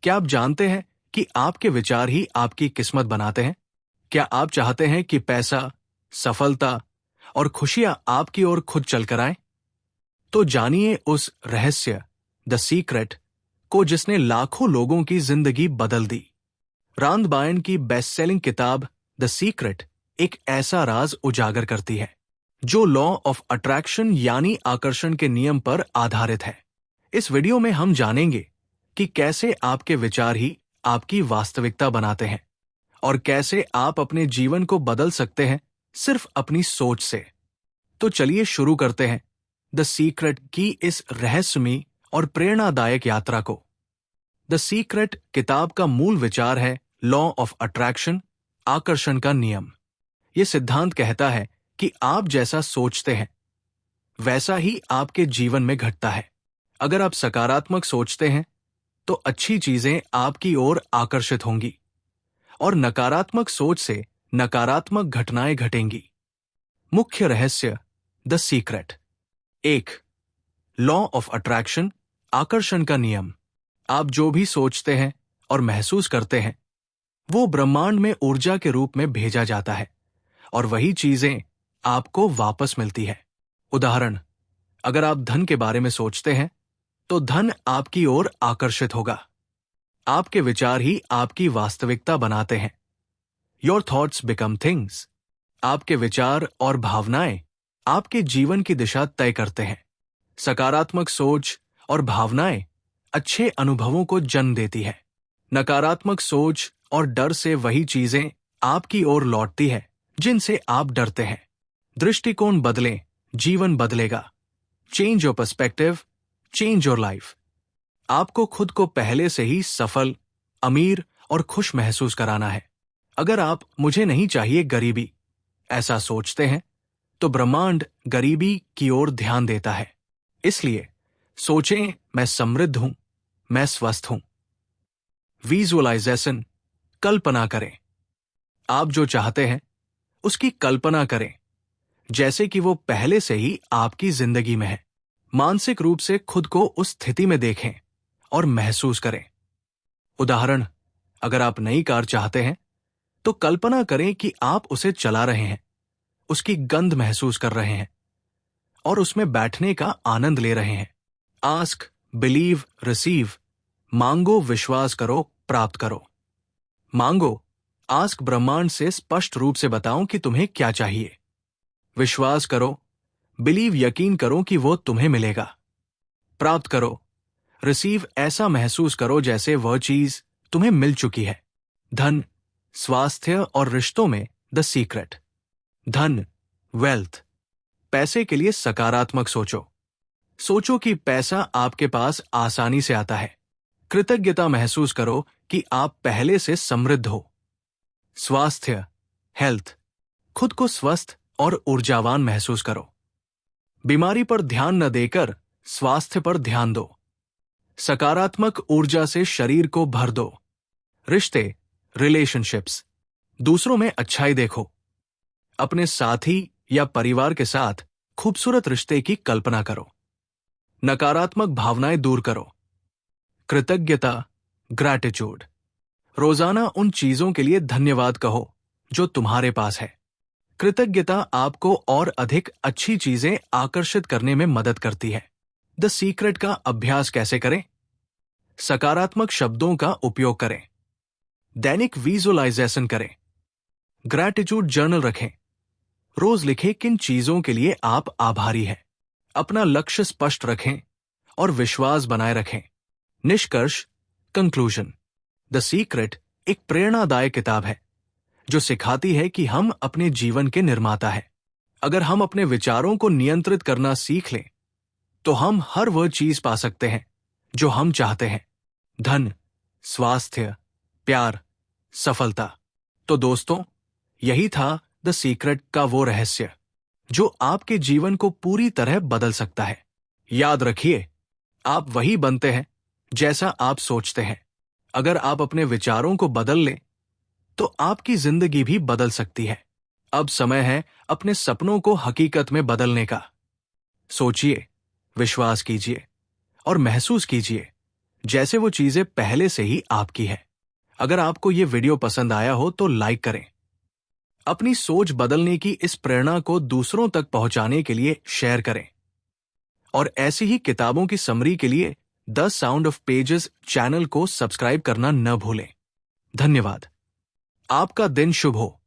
क्या आप जानते हैं कि आपके विचार ही आपकी किस्मत बनाते हैं? क्या आप चाहते हैं कि पैसा, सफलता और खुशियां आपकी ओर खुद चलकर आए? तो जानिए उस रहस्य, द सीक्रेट, को जिसने लाखों लोगों की जिंदगी बदल दी। रांद बायन की बेस्ट सेलिंग किताब द सीक्रेट एक ऐसा राज उजागर करती है जो लॉ ऑफ अट्रैक्शन यानी आकर्षण के नियम पर आधारित है। इस वीडियो में हम जानेंगे कि कैसे आपके विचार ही आपकी वास्तविकता बनाते हैं और कैसे आप अपने जीवन को बदल सकते हैं सिर्फ अपनी सोच से। तो चलिए शुरू करते हैं द सीक्रेट की इस रहस्यमयी और प्रेरणादायक यात्रा को। द सीक्रेट किताब का मूल विचार है लॉ ऑफ अट्रैक्शन, आकर्षण का नियम। यह सिद्धांत कहता है कि आप जैसा सोचते हैं वैसा ही आपके जीवन में घटता है। अगर आप सकारात्मक सोचते हैं तो अच्छी चीजें आपकी ओर आकर्षित होंगी और नकारात्मक सोच से नकारात्मक घटनाएं घटेंगी। मुख्य रहस्य, the secret. 1. Law of attraction, आकर्षण का नियम। आप जो भी सोचते हैं और महसूस करते हैं वो ब्रह्मांड में ऊर्जा के रूप में भेजा जाता है और वही चीजें आपको वापस मिलती है। उदाहरण, अगर आप धन के बारे में सोचते हैं तो धन आपकी ओर आकर्षित होगा। आपके विचार ही आपकी वास्तविकता बनाते हैं। Your thoughts become things. आपके विचार और भावनाएं आपके जीवन की दिशा तय करते हैं। सकारात्मक सोच और भावनाएं अच्छे अनुभवों को जन्म देती है। नकारात्मक सोच और डर से वही चीजें आपकी ओर लौटती है जिनसे आप डरते हैं। दृष्टिकोण बदलें, जीवन बदलेगा। Change your perspective, change your life. आपको खुद को पहले से ही सफल, अमीर और खुश महसूस कराना है। अगर आप मुझे नहीं चाहिए गरीबी ऐसा सोचते हैं तो ब्रह्मांड गरीबी की ओर ध्यान देता है। इसलिए सोचें, मैं समृद्ध हूं, मैं स्वस्थ हूं। विजुअलाइजेशन, कल्पना करें। आप जो चाहते हैं उसकी कल्पना करें जैसे कि वो पहले से ही आपकी जिंदगी में है। मानसिक रूप से खुद को उस स्थिति में देखें और महसूस करें। उदाहरण, अगर आप नई कार चाहते हैं तो कल्पना करें कि आप उसे चला रहे हैं, उसकी गंध महसूस कर रहे हैं और उसमें बैठने का आनंद ले रहे हैं। Ask, believe, receive. मांगो, विश्वास करो, प्राप्त करो। मांगो, आस्क ब्रह्मांड से स्पष्ट रूप से बताओ कि तुम्हें क्या चाहिए। विश्वास करो, बिलीव, यकीन करो कि वो तुम्हें मिलेगा। प्राप्त करो, रिसीव, ऐसा महसूस करो जैसे वह चीज तुम्हें मिल चुकी है। धन, स्वास्थ्य और रिश्तों में द सीक्रेट। धन, वेल्थ। पैसे के लिए सकारात्मक सोचो। सोचो कि पैसा आपके पास आसानी से आता है। कृतज्ञता महसूस करो कि आप पहले से समृद्ध हो। स्वास्थ्य, हेल्थ। खुद को स्वस्थ और ऊर्जावान महसूस करो। बीमारी पर ध्यान न देकर स्वास्थ्य पर ध्यान दो। सकारात्मक ऊर्जा से शरीर को भर दो। रिश्ते, रिलेशनशिप्स। दूसरों में अच्छाई देखो। अपने साथी या परिवार के साथ खूबसूरत रिश्ते की कल्पना करो। नकारात्मक भावनाएं दूर करो। कृतज्ञता, ग्रैटिट्यूड। रोजाना उन चीजों के लिए धन्यवाद कहो जो तुम्हारे पास है। कृतज्ञता आपको और अधिक अच्छी चीजें आकर्षित करने में मदद करती है। द सीक्रेट का अभ्यास कैसे करें? सकारात्मक शब्दों का उपयोग करें। दैनिक विजुअलाइजेशन करें। ग्रैटिट्यूड जर्नल रखें। रोज लिखें किन चीजों के लिए आप आभारी हैं। अपना लक्ष्य स्पष्ट रखें और विश्वास बनाए रखें। निष्कर्ष, कंक्लूजन। द सीक्रेट एक प्रेरणादायक किताब है जो सिखाती है कि हम अपने जीवन के निर्माता हैं। अगर हम अपने विचारों को नियंत्रित करना सीख लें तो हम हर वह चीज पा सकते हैं जो हम चाहते हैं। धन, स्वास्थ्य, प्यार, सफलता। तो दोस्तों, यही था द सीक्रेट का वो रहस्य जो आपके जीवन को पूरी तरह बदल सकता है। याद रखिए, आप वही बनते हैं जैसा आप सोचते हैं। अगर आप अपने विचारों को बदल लें तो आपकी जिंदगी भी बदल सकती है। अब समय है अपने सपनों को हकीकत में बदलने का। सोचिए, विश्वास कीजिए और महसूस कीजिए जैसे वो चीजें पहले से ही आपकी है। अगर आपको ये वीडियो पसंद आया हो तो लाइक करें। अपनी सोच बदलने की इस प्रेरणा को दूसरों तक पहुंचाने के लिए शेयर करें। और ऐसी ही किताबों की समरी के लिए the sound of pages channel को सब्सक्राइब करना न भूलें। धन्यवाद। आपका दिन शुभ हो।